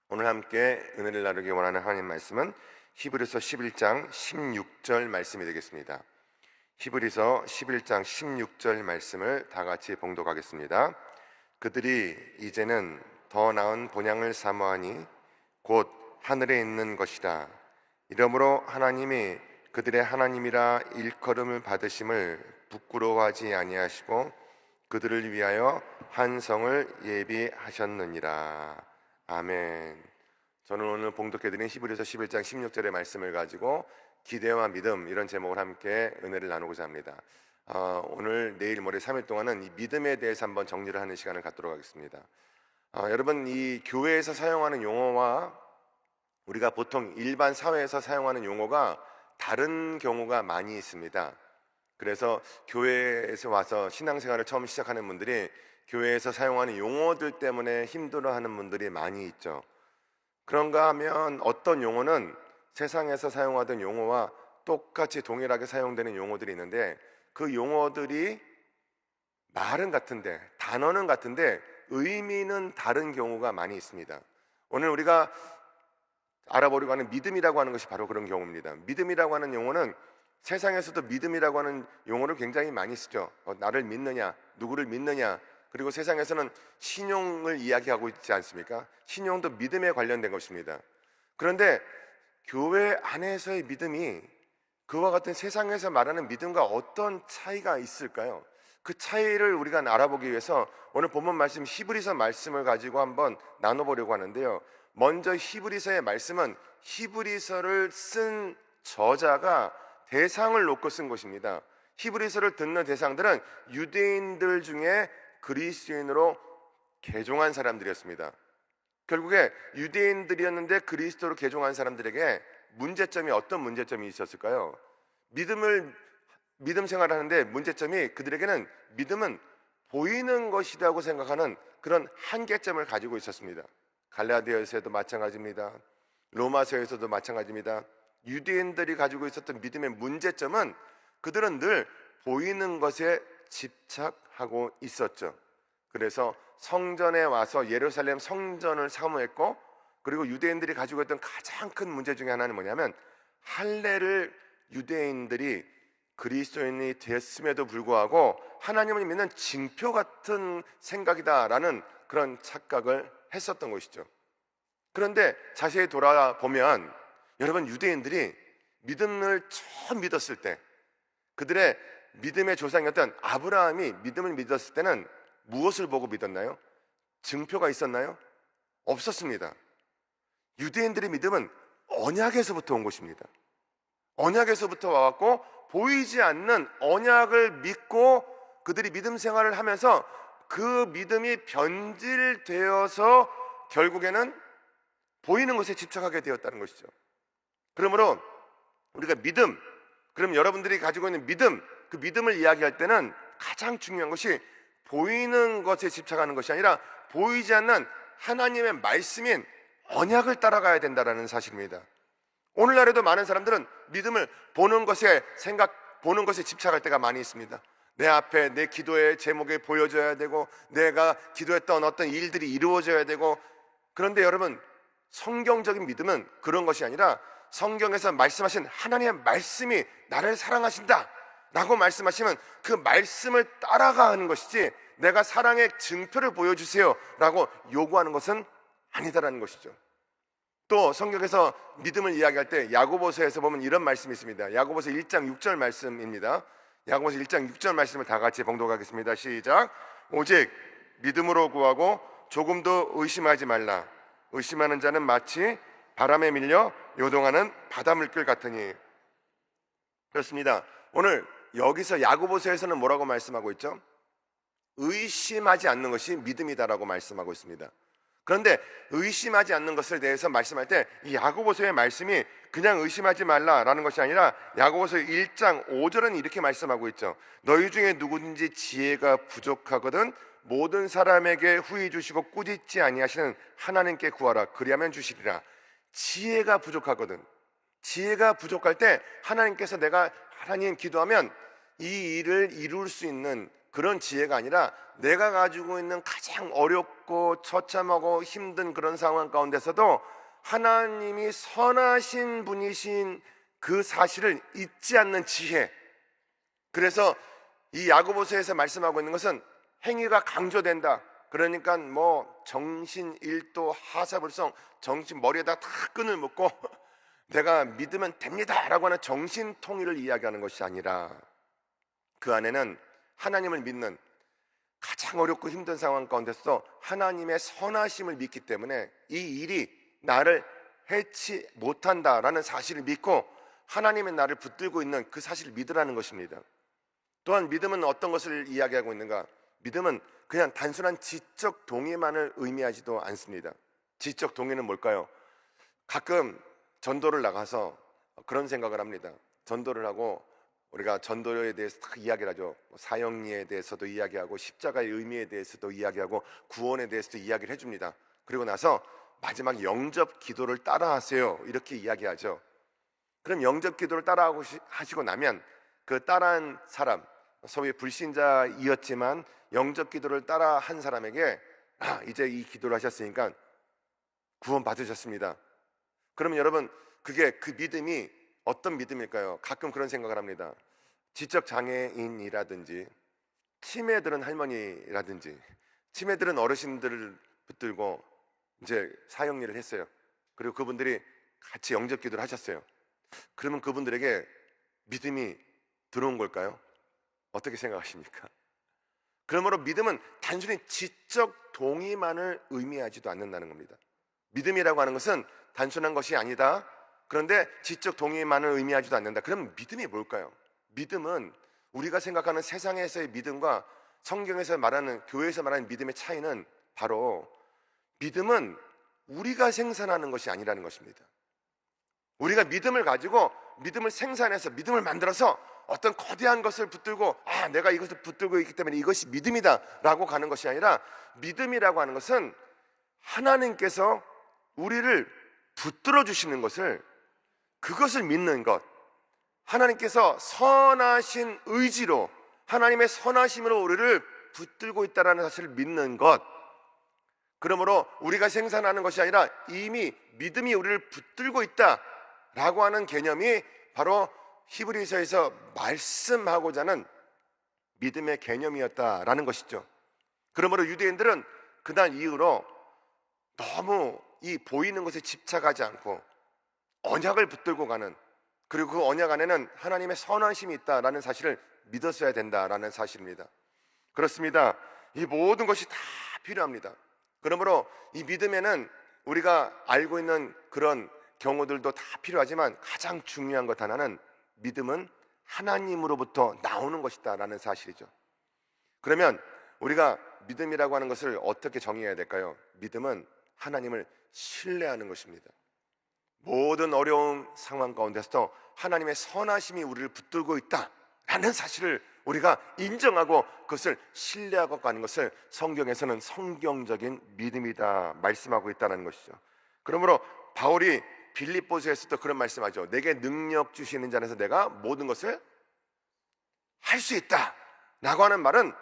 오늘 함께 은혜를 나누기 원하는 하나님 말씀은 히브리서 11장 16절 말씀이 되겠습니다. 히브리서 11장 16절 말씀을 다 같이 봉독하겠습니다. 그들이 이제는 더 나은 본향을 사모하니 곧 하늘에 있는 것이다. 이러므로 하나님이 그들의 하나님이라 일컬음을 받으심을 부끄러워하지 아니하시고 그들을 위하여 한 성을 예비하셨느니라. 아멘. 저는 오늘 봉독해드린 히브리서 11장 16절의 말씀을 가지고 기대와 믿음, 이런 제목을 함께 은혜를 나누고자 합니다. 오늘, 내일, 모레 3일 동안은 이 믿음에 대해서 한번 정리를 하는 시간을 갖도록 하겠습니다. 여러분, 이 교회에서 사용하는 용어와 우리가 보통 일반 사회에서 사용하는 용어가 다른 경우가 많이 있습니다. 그래서 교회에서 와서 신앙생활을 처음 시작하는 분들이 교회에서 사용하는 용어들 때문에 힘들어하는 분들이 많이 있죠. 그런가 하면 어떤 용어는 세상에서 사용하던 용어와 똑같이 동일하게 사용되는 용어들이 있는데, 그 용어들이 말은 같은데, 단어는 같은데 의미는 다른 경우가 많이 있습니다. 오늘 우리가 알아보려고 하는 믿음이라고 하는 것이 바로 그런 경우입니다. 믿음이라고 하는 용어는 세상에서도 믿음이라고 하는 용어를 굉장히 많이 쓰죠. 나를 믿느냐, 누구를 믿느냐. 그리고 세상에서는 신용을 이야기하고 있지 않습니까? 신용도 믿음에 관련된 것입니다. 그런데 교회 안에서의 믿음이 그와 같은 세상에서 말하는 믿음과 어떤 차이가 있을까요? 그 차이를 우리가 알아보기 위해서 오늘 본문 말씀 히브리서 말씀을 가지고 한번 나눠보려고 하는데요. 먼저 히브리서의 말씀은 히브리서를 쓴 저자가 대상을 놓고 쓴 것입니다. 히브리서를 듣는 대상들은 유대인들 중에 그리스도인으로 개종한 사람들이었습니다. 결국에 유대인들이었는데 그리스도로 개종한 사람들에게 문제점이, 어떤 문제점이 있었을까요? 믿음 생활을 하는데 문제점이, 그들에게는 믿음은 보이는 것이라고 생각하는 그런 한계점을 가지고 있었습니다. 갈라디아서에도 마찬가지입니다. 로마서에서도 마찬가지입니다. 유대인들이 가지고 있었던 믿음의 문제점은 그들은 늘 보이는 것에 집착하고 있었죠. 그래서 성전에 와서 예루살렘 성전을 사모했고, 그리고 유대인들이 가지고 있던 가장 큰 문제 중에 하나는 뭐냐면, 할례를 유대인들이 그리스도인이 됐음에도 불구하고 하나님을 믿는 징표 같은 생각이다라는 그런 착각을 했었던 것이죠. 그런데 자세히 돌아보면 여러분, 유대인들이 믿음을 처음 믿었을 때, 그들의 믿음의 조상이었던 아브라함이 믿음을 믿었을 때는 무엇을 보고 믿었나요? 증표가 있었나요? 없었습니다. 유대인들의 믿음은 언약에서부터 온 것입니다. 언약에서부터 와갖고 보이지 않는 언약을 믿고 그들이 믿음 생활을 하면서 그 믿음이 변질되어서 결국에는 보이는 것에 집착하게 되었다는 것이죠. 그러므로 우리가 믿음, 그럼 여러분들이 가지고 있는 믿음, 그 믿음을 이야기할 때는 가장 중요한 것이 보이는 것에 집착하는 것이 아니라 보이지 않는 하나님의 말씀인 언약을 따라가야 된다는 사실입니다. 오늘날에도 많은 사람들은 믿음을 보는 것에 집착할 때가 많이 있습니다. 내 앞에, 내 기도의 제목에 보여져야 되고, 내가 기도했던 어떤 일들이 이루어져야 되고. 그런데 여러분, 성경적인 믿음은 그런 것이 아니라 성경에서 말씀하신 하나님의 말씀이 나를 사랑하신다 라고 말씀하시면 그 말씀을 따라가는 것이지, 내가 사랑의 증표를 보여주세요 라고 요구하는 것은 아니다라는 것이죠. 또 성경에서 믿음을 이야기할 때 야고보서에서 보면 이런 말씀이 있습니다. 야고보서 1장 6절 말씀입니다. 야고보서 1장 6절 말씀을 다 같이 봉독하겠습니다. 시작. 오직 믿음으로 구하고 조금도 의심하지 말라. 의심하는 자는 마치 바람에 밀려 요동하는 바닷물결 같으니. 그렇습니다. 오늘 여기서 야고보서에서는 뭐라고 말씀하고 있죠? 의심하지 않는 것이 믿음이다라고 말씀하고 있습니다. 그런데 의심하지 않는 것에 대해서 말씀할 때 이 야고보서의 말씀이 그냥 의심하지 말라라는 것이 아니라 야고보서 1장 5절은 이렇게 말씀하고 있죠. 너희 중에 누구든지 지혜가 부족하거든 모든 사람에게 후히 주시고 꾸짖지 아니하시는 하나님께 구하라. 그리하면 주시리라. 지혜가 부족하거든. 지혜가 부족할 때 하나님께서, 내가 하나님 기도하면 이 일을 이룰 수 있는 그런 지혜가 아니라 내가 가지고 있는 가장 어렵고 처참하고 힘든 그런 상황 가운데서도 하나님이 선하신 분이신 그 사실을 잊지 않는 지혜. 그래서 이 야고보서에서 말씀하고 있는 것은 행위가 강조된다. 그러니까 뭐 정신 일도 하사불성, 정신 머리에다 다 끈을 묶고 내가 믿으면 됩니다 라고 하는 정신 통일을 이야기하는 것이 아니라 그 안에는 하나님을 믿는, 가장 어렵고 힘든 상황 가운데서도 하나님의 선하심을 믿기 때문에 이 일이 나를 해치 못한다라는 사실을 믿고 하나님의 나를 붙들고 있는 그 사실을 믿으라는 것입니다. 또한 믿음은 어떤 것을 이야기하고 있는가? 믿음은 그냥 단순한 지적 동의만을 의미하지도 않습니다. 지적 동의는 뭘까요? 가끔 전도를 나가서 그런 생각을 합니다. 전도를 하고 우리가 전도에 대해서 다 이야기를 하죠. 사형리에 대해서도 이야기하고 십자가의 의미에 대해서도 이야기하고 구원에 대해서도 이야기를 해줍니다. 그리고 나서 마지막 영접 기도를 따라하세요 이렇게 이야기하죠. 그럼 영접 기도를 하시고 나면 그 따라한 사람, 소위 불신자이었지만 영접 기도를 따라한 사람에게 이제 이 기도를 하셨으니까 구원 받으셨습니다. 그러면 여러분, 그게 그 믿음이 어떤 믿음일까요? 가끔 그런 생각을 합니다. 지적 장애인이라든지 치매 들은 할머니라든지 치매 들은 어르신들을 붙들고 이제 사형리를 했어요. 그리고 그분들이 같이 영접 기도를 하셨어요. 그러면 그분들에게 믿음이 들어온 걸까요? 어떻게 생각하십니까? 그러므로 믿음은 단순히 지적 동의만을 의미하지도 않는다는 겁니다. 믿음이라고 하는 것은 단순한 것이 아니다. 그런데 지적 동의만을 의미하지도 않는다. 그럼 믿음이 뭘까요? 믿음은 우리가 생각하는 세상에서의 믿음과 성경에서 말하는, 교회에서 말하는 믿음의 차이는 바로 믿음은 우리가 생산하는 것이 아니라는 것입니다. 우리가 믿음을 가지고 믿음을 생산해서 믿음을 만들어서 어떤 거대한 것을 붙들고 내가 이것을 붙들고 있기 때문에 이것이 믿음이다 라고 가는 것이 아니라 믿음이라고 하는 것은 하나님께서 우리를 붙들어 주시는 것을, 그것을 믿는 것, 하나님께서 선하신 의지로 하나님의 선하심으로 우리를 붙들고 있다는 사실을 믿는 것. 그러므로 우리가 생산하는 것이 아니라 이미 믿음이 우리를 붙들고 있다라고 하는 개념이 바로 히브리서에서 말씀하고자 하는 믿음의 개념이었다라는 것이죠. 그러므로 유대인들은 그날 이후로 너무 이 보이는 것에 집착하지 않고 언약을 붙들고 가는, 그리고 그 언약 안에는 하나님의 선하심이 있다라는 사실을 믿었어야 된다라는 사실입니다. 그렇습니다. 이 모든 것이 다 필요합니다. 그러므로 이 믿음에는 우리가 알고 있는 그런 경우들도 다 필요하지만 가장 중요한 것 하나는 믿음은 하나님으로부터 나오는 것이다라는 사실이죠. 그러면 우리가 믿음이라고 하는 것을 어떻게 정의해야 될까요? 믿음은 하나님을 신뢰하는 것입니다. 모든 어려운 상황 가운데서도 하나님의 선하심이 우리를 붙들고 있다라는 사실을 우리가 인정하고 그것을 신뢰하고 가는 것을 성경에서는 성경적인 믿음이다 말씀하고 있다는 것이죠. 그러므로 바울이 빌립보서에서도 그런 말씀하죠. 내게 능력 주시는 자에서 내가 모든 것을 할 수 있다 라고 하는 말은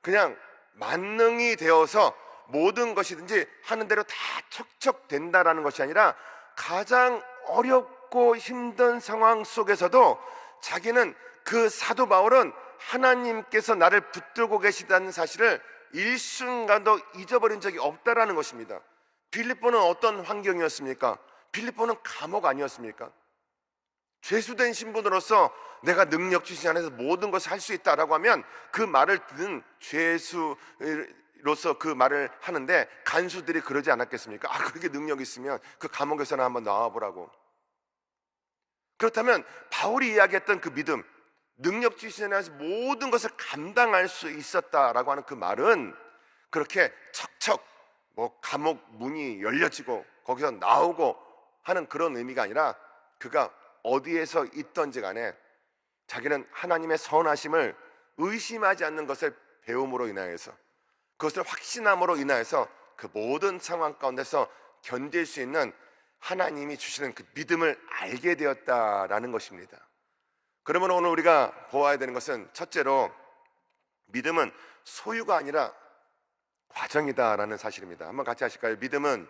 그냥 만능이 되어서 모든 것이든지 하는 대로 다 척척 된다라는 것이 아니라 가장 어렵고 힘든 상황 속에서도 자기는, 그 사도 바울은 하나님께서 나를 붙들고 계시다는 사실을 일순간도 잊어버린 적이 없다라는 것입니다. 빌립보는 어떤 환경이었습니까? 빌립보는 감옥 아니었습니까? 죄수된 신분으로서 내가 능력 주신 안에서 모든 것을 할 수 있다라고 하면 그 말을 듣는 죄수로서 그 말을 하는데 간수들이 그러지 않았겠습니까? 그렇게 능력 있으면 그 감옥에서나 한번 나와보라고. 그렇다면 바울이 이야기했던 그 믿음, 능력 주신 안에서 모든 것을 감당할 수 있었다라고 하는 그 말은 그렇게 척척 감옥 문이 열려지고 거기서 나오고 하는 그런 의미가 아니라, 그가 어디에서 있던지 간에 자기는 하나님의 선하심을 의심하지 않는 것을 배움으로 인하여서, 그것을 확신함으로 인하여서 그 모든 상황 가운데서 견딜 수 있는 하나님이 주시는 그 믿음을 알게 되었다라는 것입니다. 그러면 오늘 우리가 보아야 되는 것은 첫째로 믿음은 소유가 아니라 과정이다라는 사실입니다. 한번 같이 하실까요? 믿음은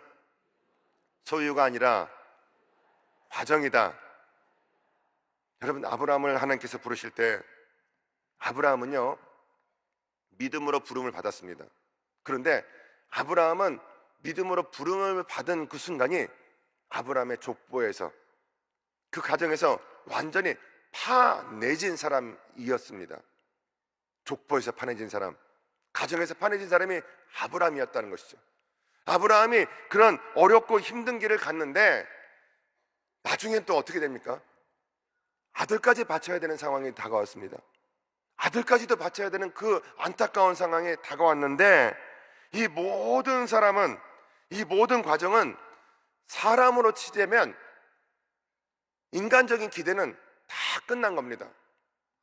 소유가 아니라 과정이다. 여러분, 아브라함을 하나님께서 부르실 때 아브라함은요, 믿음으로 부름을 받았습니다. 그런데 아브라함은 믿음으로 부름을 받은 그 순간이 아브라함의 족보에서, 그 가정에서 완전히 파내진 사람이었습니다. 족보에서 파내진 사람, 가정에서 파내진 사람이 아브라함이었다는 것이죠. 아브라함이 그런 어렵고 힘든 길을 갔는데 나중엔 또 어떻게 됩니까? 아들까지 바쳐야 되는 상황이 다가왔습니다. 아들까지도 바쳐야 되는 그 안타까운 상황에 다가왔는데, 이 모든 사람은, 이 모든 과정은 사람으로 치자면 인간적인 기대는 다 끝난 겁니다.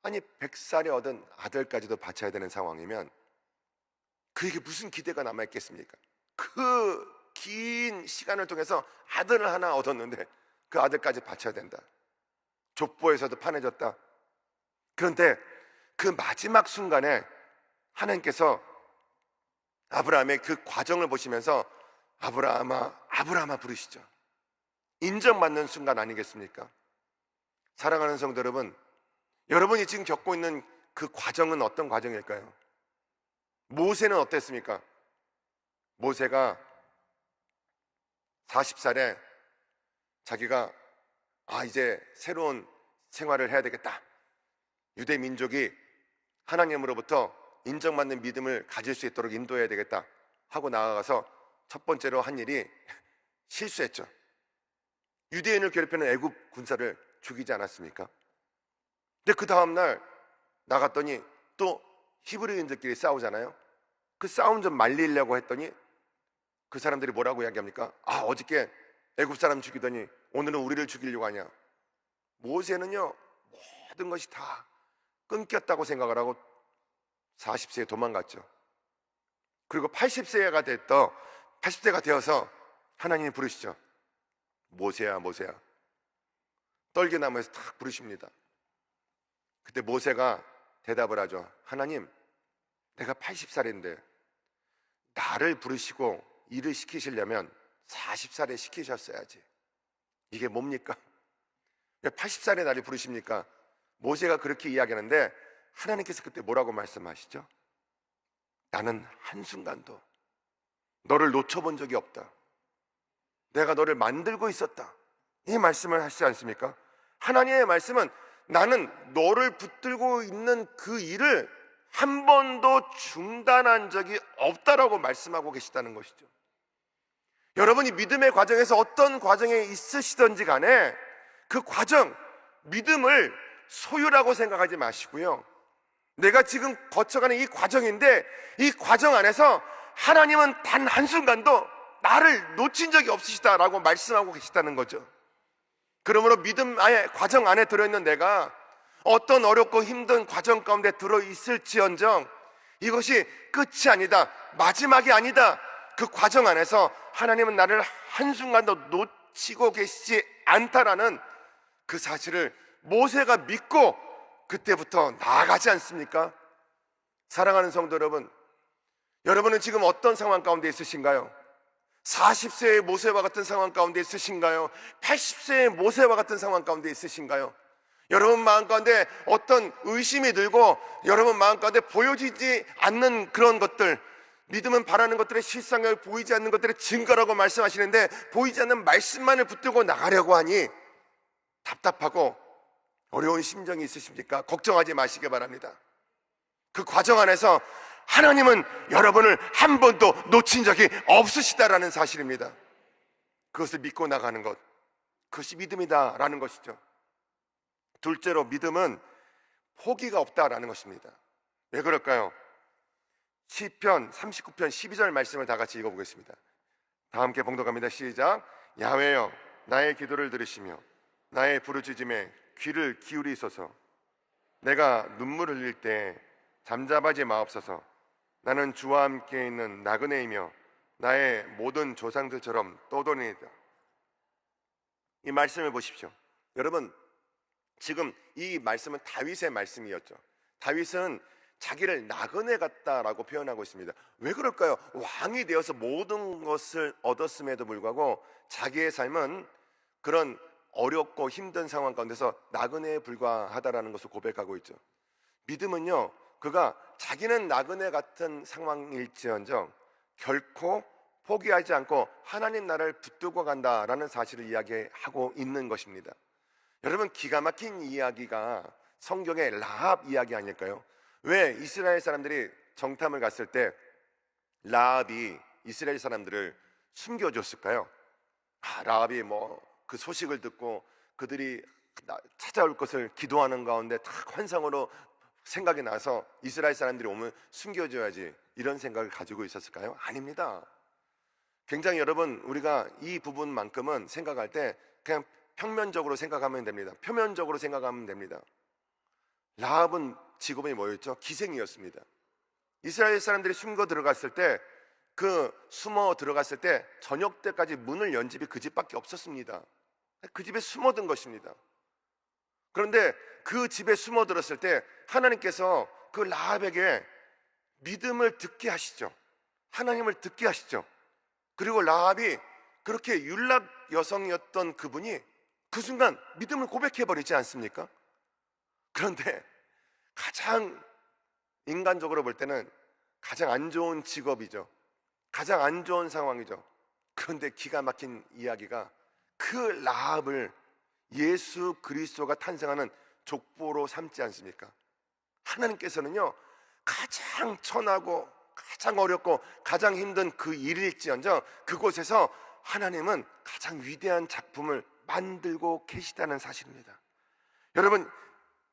아니, 100살에 얻은 아들까지도 바쳐야 되는 상황이면 그에게 무슨 기대가 남아있겠습니까? 그 긴 시간을 통해서 아들을 하나 얻었는데 그 아들까지 바쳐야 된다. 족보에서도 파내졌다. 그런데 그 마지막 순간에 하나님께서 아브라함의 그 과정을 보시면서 아브라함아, 아브라함아 부르시죠. 인정받는 순간 아니겠습니까? 사랑하는 성도 여러분, 여러분이 지금 겪고 있는 그 과정은 어떤 과정일까요? 모세는 어땠습니까? 모세가 40살에 자기가 이제 새로운 생활을 해야 되겠다, 유대 민족이 하나님으로부터 인정받는 믿음을 가질 수 있도록 인도해야 되겠다 하고 나아가서 첫 번째로 한 일이 실수했죠. 유대인을 괴롭히는 애굽 군사를 죽이지 않았습니까? 근데 그 다음날 나갔더니 또 히브리인들끼리 싸우잖아요. 그 싸움 좀 말리려고 했더니 그 사람들이 뭐라고 이야기합니까? 어저께 애굽 사람 죽이더니 오늘은 우리를 죽이려고 하냐. 모세는요, 모든 것이 다 끊겼다고 생각을 하고 40세에 도망갔죠. 그리고 80세가 되어서 하나님이 부르시죠. 모세야, 모세야. 떨기나무에서 탁 부르십니다. 그때 모세가 대답을 하죠. 하나님, 내가 80살인데 나를 부르시고 일을 시키시려면 40살에 시키셨어야지. 이게 뭡니까? 왜 80살에 나를 부르십니까? 모세가 그렇게 이야기하는데 하나님께서 그때 뭐라고 말씀하시죠? 나는 한순간도 너를 놓쳐본 적이 없다. 내가 너를 만들고 있었다. 이 말씀을 하시지 않습니까? 하나님의 말씀은 나는 너를 붙들고 있는 그 일을 한 번도 중단한 적이 없다라고 말씀하고 계시다는 것이죠. 여러분이 믿음의 과정에서 어떤 과정에 있으시든지 간에 그 과정, 믿음을 소유라고 생각하지 마시고요, 내가 지금 거쳐가는 이 과정인데 이 과정 안에서 하나님은 단 한순간도 나를 놓친 적이 없으시다라고 말씀하고 계시다는 거죠. 그러므로 믿음 안에, 과정 안에 들어있는 내가 어떤 어렵고 힘든 과정 가운데 들어있을지언정 이것이 끝이 아니다, 마지막이 아니다. 그 과정 안에서 하나님은 나를 한순간도 놓치고 계시지 않다라는 그 사실을 모세가 믿고 그때부터 나아가지 않습니까? 사랑하는 성도 여러분, 여러분은 지금 어떤 상황 가운데 있으신가요? 40세의 모세와 같은 상황 가운데 있으신가요? 80세의 모세와 같은 상황 가운데 있으신가요? 여러분 마음 가운데 어떤 의심이 들고 여러분 마음 가운데 보여지지 않는 그런 것들, 믿음은 바라는 것들의 실상을 보이지 않는 것들의 증거라고 말씀하시는데 보이지 않는 말씀만을 붙들고 나가려고 하니 답답하고 어려운 심정이 있으십니까? 걱정하지 마시기 바랍니다. 그 과정 안에서 하나님은 여러분을 한 번도 놓친 적이 없으시다라는 사실입니다. 그것을 믿고 나가는 것, 그것이 믿음이다라는 것이죠. 둘째로 믿음은 포기가 없다라는 것입니다. 왜 그럴까요? 시편 39편 12절 말씀을 다 같이 읽어보겠습니다. 다 함께 봉독합니다. 시작. 야훼여 나의 기도를 들으시며 나의 부르짖음에 귀를 기울이소서. 내가 눈물 흘릴 때 잠잠하지 마옵소서. 나는 주와 함께 있는 나그네이며 나의 모든 조상들처럼 떠도니이다. 이 말씀을 보십시오. 여러분, 지금 이 말씀은 다윗의 말씀이었죠. 다윗은 자기를 나그네 같다라고 표현하고 있습니다. 왜 그럴까요? 왕이 되어서 모든 것을 얻었음에도 불구하고 자기의 삶은 그런 어렵고 힘든 상황 가운데서 나그네에 불과하다라는 것을 고백하고 있죠. 믿음은요, 그가 자기는 나그네 같은 상황일지언정 결코 포기하지 않고 하나님 나라를 붙들고 간다라는 사실을 이야기하고 있는 것입니다. 여러분, 기가 막힌 이야기가 성경의 라합 이야기 아닐까요? 왜 이스라엘 사람들이 정탐을 갔을 때 라합이 이스라엘 사람들을 숨겨줬을까요? 라합이 그 소식을 듣고 그들이 찾아올 것을 기도하는 가운데 딱 환상으로 생각이 나서 이스라엘 사람들이 오면 숨겨줘야지, 이런 생각을 가지고 있었을까요? 아닙니다. 굉장히 여러분, 우리가 이 부분만큼은 생각할 때 그냥 평면적으로 생각하면 됩니다. 표면적으로 생각하면 됩니다. 라합은 직업이 뭐였죠? 기생이었습니다. 이스라엘 사람들이 숨어 들어갔을 때, 숨어 들어갔을 때 저녁 때까지 문을 연 집이 그 집밖에 없었습니다. 그 집에 숨어든 것입니다. 그런데 그 집에 숨어들었을 때 하나님께서 그 라합에게 믿음을 듣게 하시죠. 하나님을 듣게 하시죠. 그리고 라합이 그렇게 율락 여성이었던 그분이 그 순간 믿음을 고백해버리지 않습니까? 그런데 가장 인간적으로 볼 때는 가장 안 좋은 직업이죠. 가장 안 좋은 상황이죠. 그런데 기가 막힌 이야기가, 그 라합을 예수 그리스도가 탄생하는 족보로 삼지 않습니까? 하나님께서는요, 가장 천하고 가장 어렵고 가장 힘든 그 일일지언정 그곳에서 하나님은 가장 위대한 작품을 만들고 계시다는 사실입니다. 여러분,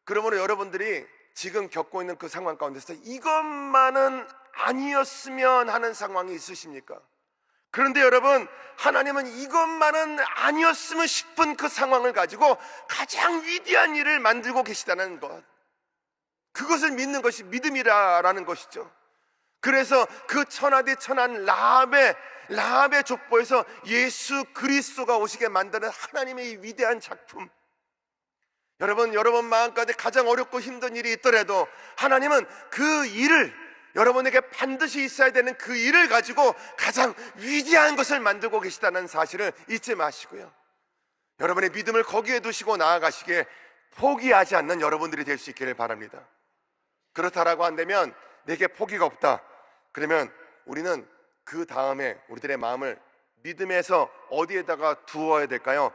그러므로 여러분들이 지금 겪고 있는 그 상황 가운데서 이것만은 아니었으면 하는 상황이 있으십니까? 그런데 여러분, 하나님은 이것만은 아니었으면 싶은 그 상황을 가지고 가장 위대한 일을 만들고 계시다는 것, 그것을 믿는 것이 믿음이라는 것이죠. 그래서 그 천하대 천한 라합의 족보에서 예수 그리스도가 오시게 만드는 하나님의 이 위대한 작품, 여러분 마음가운데 가장 어렵고 힘든 일이 있더라도 하나님은 그 일을, 여러분에게 반드시 있어야 되는 그 일을 가지고 가장 위대한 것을 만들고 계시다는 사실을 잊지 마시고요, 여러분의 믿음을 거기에 두시고 나아가시기에 포기하지 않는 여러분들이 될 수 있기를 바랍니다. 그렇다라고 한다면 내게 포기가 없다, 그러면 우리는 그 다음에 우리들의 마음을 믿음에서 어디에다가 두어야 될까요?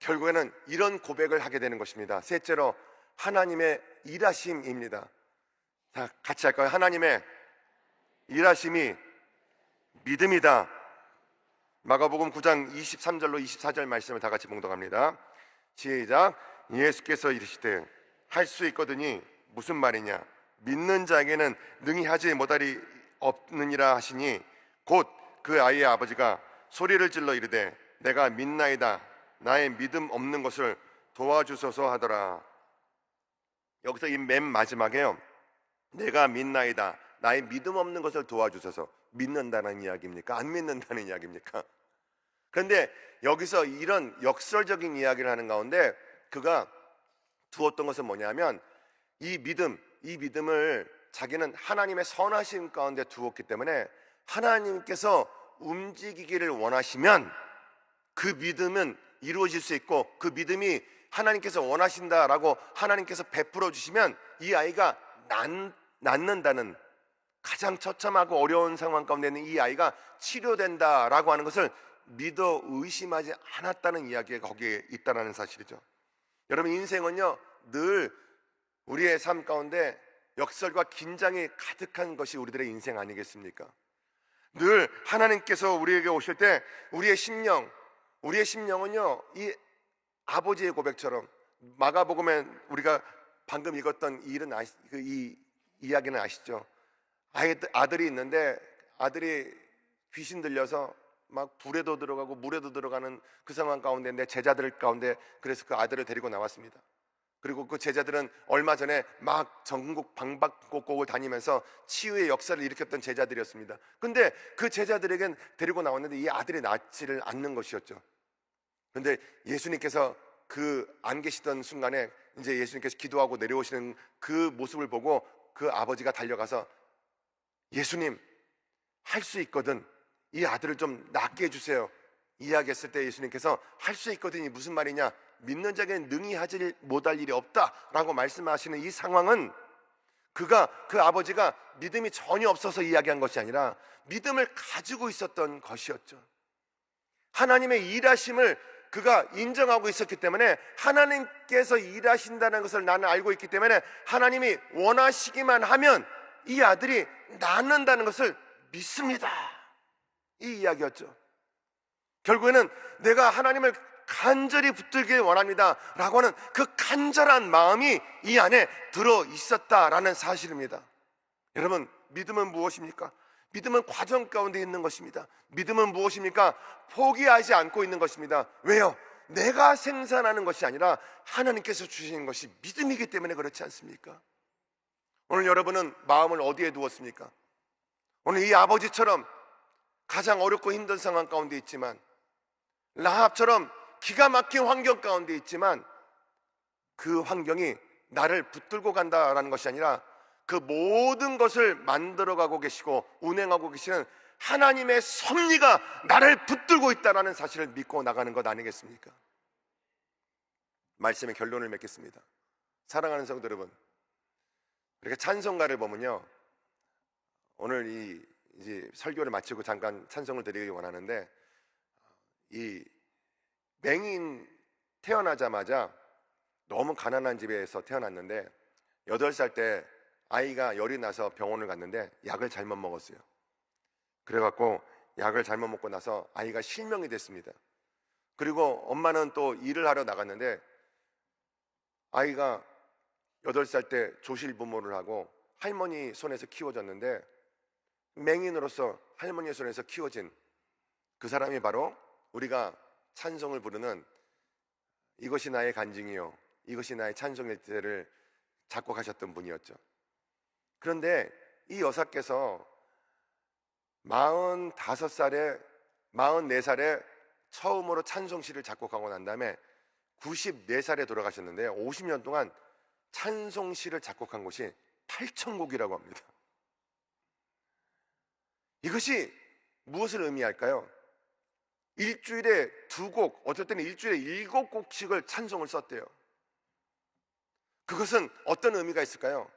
결국에는 이런 고백을 하게 되는 것입니다. 셋째로, 하나님의 일하심입니다. 자, 같이 할까요? 하나님의 일하심이 믿음이다. 마가복음 9장 23절로 24절 말씀을 다 같이 봉독합니다. 시작. 예수께서 이르시되 할 수 있거든이 무슨 말이냐, 믿는 자에게는 능히 하지 못하리 없느니라 하시니, 곧 그 아이의 아버지가 소리를 질러 이르되 내가 믿나이다, 나의 믿음 없는 것을 도와주소서 하더라. 여기서 이 맨 마지막에요, 내가 믿나이다, 나의 믿음 없는 것을 도와주소서. 믿는다는 이야기입니까? 안 믿는다는 이야기입니까? 그런데 여기서 이런 역설적인 이야기를 하는 가운데 그가 두었던 것은 뭐냐면, 이 믿음을 자기는 하나님의 선하심 가운데 두었기 때문에 하나님께서 움직이기를 원하시면 그 믿음은 이루어질 수 있고, 그 믿음이 하나님께서 원하신다라고 하나님께서 베풀어 주시면 이 아이가 낫는다는, 가장 처참하고 어려운 상황 가운데 있는 이 아이가 치료된다라고 하는 것을 믿어 의심하지 않았다는 이야기가 거기에 있다는 사실이죠. 여러분, 인생은요 늘 우리의 삶 가운데 역설과 긴장이 가득한 것이 우리들의 인생 아니겠습니까? 늘 하나님께서 우리에게 오실 때 우리의 심령은요 이 아버지의 고백처럼, 마가복음에 우리가 방금 읽었던 이 이야기는 아시죠? 아들이 있는데 아들이 귀신 들려서 막 불에도 들어가고 물에도 들어가는 그 상황 가운데인데 제자들 가운데 그래서 그 아들을 데리고 나왔습니다. 그리고 그 제자들은 얼마 전에 막 전국 방방곡곡을 다니면서 치유의 역사를 일으켰던 제자들이었습니다. 근데 그 제자들에겐 데리고 나왔는데 이 아들이 낫지를 않는 것이었죠. 그런데 예수님께서 그 안 계시던 순간에 이제 예수님께서 기도하고 내려오시는 그 모습을 보고 그 아버지가 달려가서 예수님, 할 수 있거든, 이 아들을 좀 낫게 해주세요 이야기했을 때 예수님께서 할 수 있거든이 무슨 말이냐, 믿는 자에게는 능히 하지 못할 일이 없다라고 말씀하시는 이 상황은 그 아버지가 믿음이 전혀 없어서 이야기한 것이 아니라 믿음을 가지고 있었던 것이었죠. 하나님의 일하심을 그가 인정하고 있었기 때문에, 하나님께서 일하신다는 것을 나는 알고 있기 때문에 하나님이 원하시기만 하면 이 아들이 낫는다는 것을 믿습니다, 이 이야기였죠. 결국에는 내가 하나님을 간절히 붙들길 원합니다 라고 하는 그 간절한 마음이 이 안에 들어 있었다라는 사실입니다. 여러분, 믿음은 무엇입니까? 믿음은 과정 가운데 있는 것입니다. 믿음은 무엇입니까? 포기하지 않고 있는 것입니다. 왜요? 내가 생산하는 것이 아니라 하나님께서 주시는 것이 믿음이기 때문에 그렇지 않습니까? 오늘 여러분은 마음을 어디에 두었습니까? 오늘 이 아버지처럼 가장 어렵고 힘든 상황 가운데 있지만, 라합처럼 기가 막힌 환경 가운데 있지만, 그 환경이 나를 붙들고 간다라는 것이 아니라 그 모든 것을 만들어가고 계시고 운행하고 계시는 하나님의 섭리가 나를 붙들고 있다는 사실을 믿고 나가는 것 아니겠습니까? 말씀의 결론을 맺겠습니다. 사랑하는 성도 여러분, 이렇게 찬송가를 보면요, 오늘 이제 설교를 마치고 잠깐 찬송을 드리기 원하는데, 이 맹인 태어나자마자 너무 가난한 집에서 태어났는데 8살 때 아이가 열이 나서 병원을 갔는데 약을 잘못 먹었어요. 그래갖고 약을 잘못 먹고 나서 아이가 실명이 됐습니다. 그리고 엄마는 또 일을 하러 나갔는데 아이가 8살 때 조실부모를 하고 할머니 손에서 키워졌는데, 맹인으로서 할머니 손에서 키워진 그 사람이 바로 우리가 찬송을 부르는 이것이 나의 간증이요 이것이 나의 찬송일 때를 작곡하셨던 분이었죠. 그런데 이 여사께서 45살에 44살에 처음으로 찬송시를 작곡하고 난 다음에 94살에 돌아가셨는데 50년 동안 찬송시를 작곡한 것이 8,000곡이라고 합니다. 이것이 무엇을 의미할까요? 일주일에 2곡, 어떨 때는 일주일에 7곡씩을 찬송을 썼대요. 그것은 어떤 의미가 있을까요?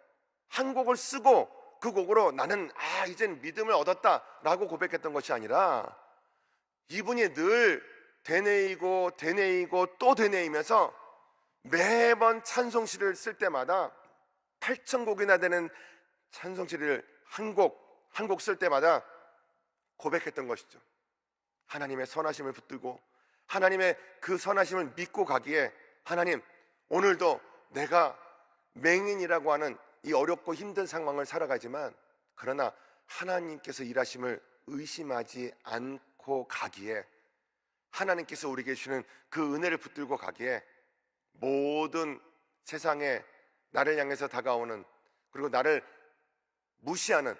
한 곡을 쓰고 그 곡으로 나는 이젠 믿음을 얻었다라고 고백했던 것이 아니라, 이분이 늘 되뇌이고 또 되뇌이면서 매번 찬송시를 쓸 때마다 8,000곡이나 되는 찬송시를 한 곡 쓸 때마다 고백했던 것이죠. 하나님의 선하심을 붙들고 하나님의 그 선하심을 믿고 가기에, 하나님, 오늘도 내가 맹인이라고 하는 이 어렵고 힘든 상황을 살아가지만 그러나 하나님께서 일하심을 의심하지 않고 가기에, 하나님께서 우리에게 주시는 그 은혜를 붙들고 가기에, 모든 세상에 나를 향해서 다가오는, 그리고 나를 무시하는,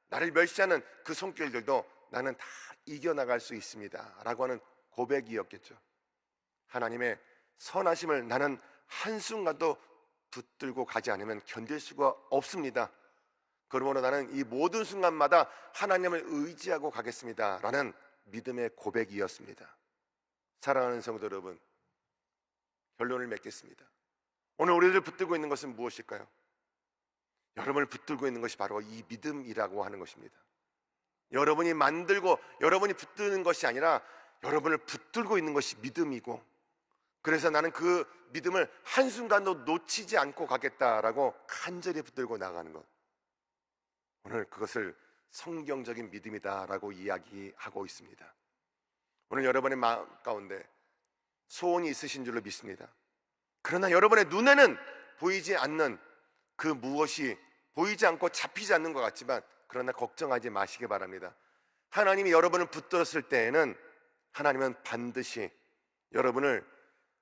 나를 멸시하는 그 손길들도 나는 다 이겨나갈 수 있습니다 라고 하는 고백이었겠죠. 하나님의 선하심을 나는 한순간도 붙들고 가지 않으면 견딜 수가 없습니다. 그러므로 나는 이 모든 순간마다 하나님을 의지하고 가겠습니다 라는 믿음의 고백이었습니다. 사랑하는 성도 여러분, 결론을 맺겠습니다. 오늘 우리를 붙들고 있는 것은 무엇일까요? 여러분을 붙들고 있는 것이 바로 이 믿음이라고 하는 것입니다. 여러분이 만들고 여러분이 붙드는 것이 아니라 여러분을 붙들고 있는 것이 믿음이고, 그래서 나는 그 믿음을 한순간도 놓치지 않고 가겠다라고 간절히 붙들고 나가는 것, 오늘 그것을 성경적인 믿음이다라고 이야기하고 있습니다. 오늘 여러분의 마음 가운데 소원이 있으신 줄로 믿습니다. 그러나 여러분의 눈에는 보이지 않는 그 무엇이 보이지 않고 잡히지 않는 것 같지만, 그러나 걱정하지 마시기 바랍니다. 하나님이 여러분을 붙들었을 때에는 하나님은 반드시 여러분을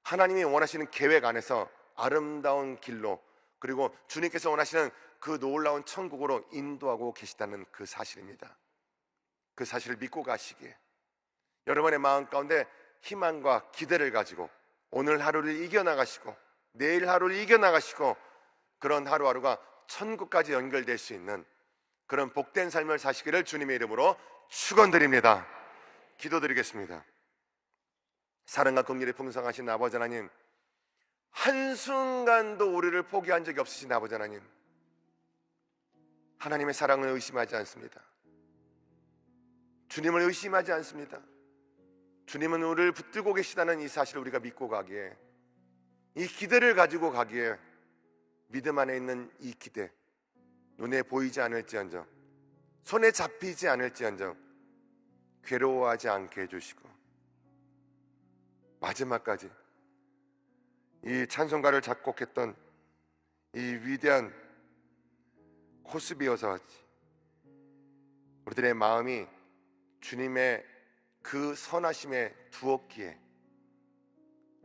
하나님이 원하시는 계획 안에서 아름다운 길로, 그리고 주님께서 원하시는 그 놀라운 천국으로 인도하고 계시다는 그 사실입니다. 그 사실을 믿고 가시기에 여러분의 마음 가운데 희망과 기대를 가지고 오늘 하루를 이겨나가시고 내일 하루를 이겨나가시고, 그런 하루하루가 천국까지 연결될 수 있는 그런 복된 삶을 사시기를 주님의 이름으로 축원드립니다. 기도드리겠습니다. 사랑과 긍휼이 풍성하신 아버지 하나님, 한순간도 우리를 포기한 적이 없으신 아버지 하나님, 하나님의 사랑을 의심하지 않습니다. 주님을 의심하지 않습니다. 주님은 우리를 붙들고 계시다는 이 사실을 우리가 믿고 가기에, 이 기대를 가지고 가기에, 믿음 안에 있는 이 기대, 눈에 보이지 않을지언정, 손에 잡히지 않을지언정 괴로워하지 않게 해주시고, 마지막까지 이 찬송가를 작곡했던 이 위대한 코스비여서 우리들의 마음이 주님의 그 선하심에 두었기에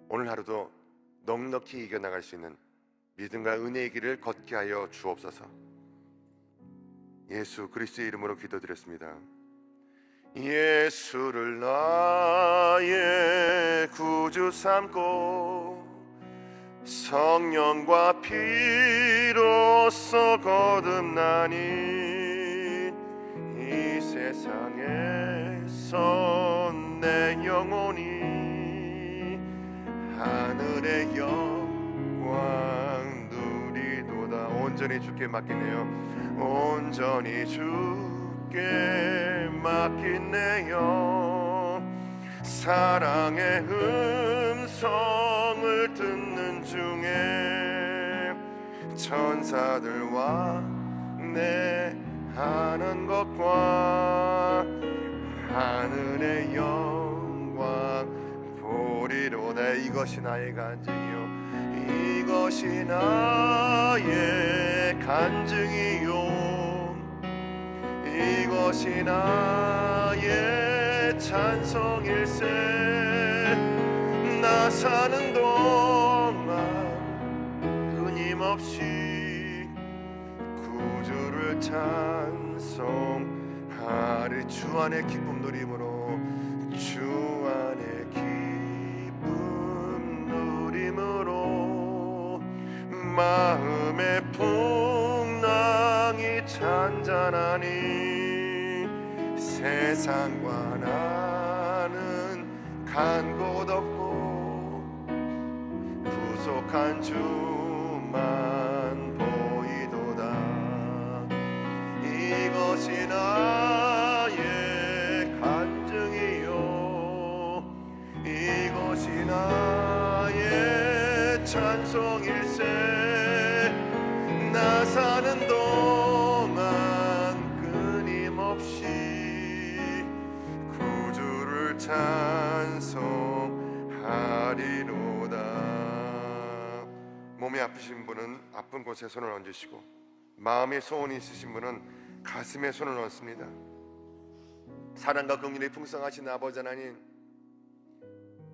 오늘 하루도 넉넉히 이겨나갈 수 있는 믿음과 은혜의 길을 걷게 하여 주옵소서. 예수 그리스도의 이름으로 기도드렸습니다. 예수를 나의 구주 삼고 성령과 피로써 거듭나니 이 세상에서 내 영혼이 하늘의 영광 누리도다. 온전히 주께 맡기네요. 온전히 주께 맡기네요. 사랑의 음성을 듣는 중에 천사들과 내 하는 것과 하늘의 영광 보리로다. 이것이 나의 간증이요, 이것이 나의 간증이요, 이것이 나의 찬송일세. 나 사는 동안 끊임없이 구주를 찬송하리. 주 안에 기쁨 누림으로, 주 안에 기쁨 누림으로 마음의 풍랑이 잔잔하니 세상과 나는 간 곳 없고 부족한 주만 보이도다. 이것이 나의 간증이요, 이것이 나의 찬송일세. 나 사는 동안 끊임없이 구주를 찬송하리로다. 몸이 아프신 분은 아픈 곳에 손을 얹으시고, 마음에 소원이 있으신 분은 가슴에 손을 얹습니다. 사랑과 긍휼이 풍성하신 아버지 하나님,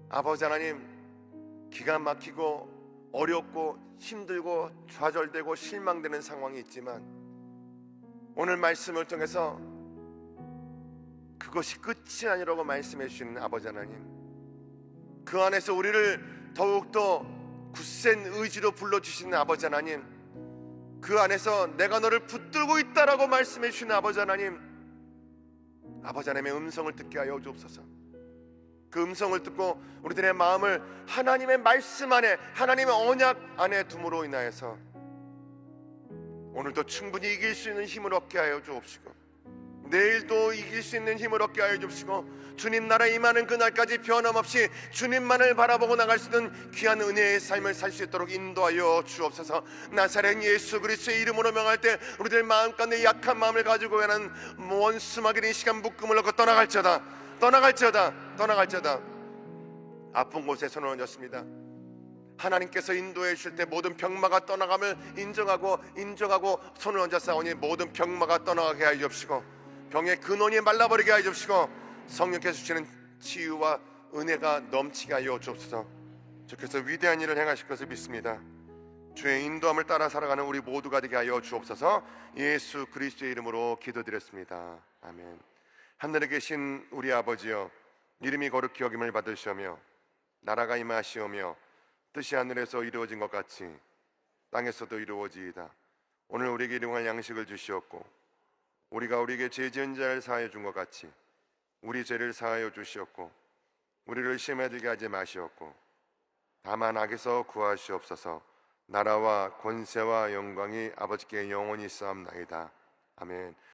아버지 하나님, 기가 막히고 어렵고 힘들고 좌절되고 실망되는 상황이 있지만 오늘 말씀을 통해서 그것이 끝이 아니라고 말씀해 주시는 아버지 하나님, 그 안에서 우리를 더욱더 굳센 의지로 불러주시는 아버지 하나님, 그 안에서 내가 너를 붙들고 있다라고 말씀해 주시는 아버지 하나님, 아버지 하나님의 음성을 듣게 하여 주옵소서. 그 음성을 듣고 우리들의 마음을 하나님의 말씀 안에, 하나님의 언약 안에 둠으로 인하여서 오늘도 충분히 이길 수 있는 힘을 얻게 하여 주옵시고, 내일도 이길 수 있는 힘을 얻게 하여 주옵시고, 주님 나라 임하는 그날까지 변함없이 주님만을 바라보고 나갈 수 있는 귀한 은혜의 삶을 살 수 있도록 인도하여 주옵소서. 나사렛 예수 그리스도의 이름으로 명할 때 우리들 마음 가운데 약한 마음을 가지고 가는 원수마귀는 이 시간 묶음을 놓고 떠나갈지어다, 떠나갈지어다, 떠나갈지어다. 아픈 곳에 손을 얹었습니다. 하나님께서 인도해 주실 때 모든 병마가 떠나감을 인정하고 손을 얹었사오니 모든 병마가 떠나가게 하여 주옵시고, 병의 근원이 말라버리게 하여 주옵시고, 성령께서 주시는 치유와 은혜가 넘치게 하여 주옵소서. 주께서 위대한 일을 행하실 것을 믿습니다. 주의 인도함을 따라 살아가는 우리 모두가 되게 하여 주옵소서. 예수 그리스도의 이름으로 기도드렸습니다. 아멘. 하늘에 계신 우리 아버지여, 이름이 거룩히 여김을 받으시오며 나라가 임하시오며 뜻이 하늘에서 이루어진 것 같이 땅에서도 이루어지이다. 오늘 우리에게 일용할 양식을 주시었고 우리가 우리에게 죄 지은 자를 사하여 준 것 같이 우리 죄를 사하여 주시었고 우리를 시험에 들게 하지 마시었고 다만 악에서 구하시옵소서. 나라와 권세와 영광이 아버지께 영원히 있사옵나이다. 아멘.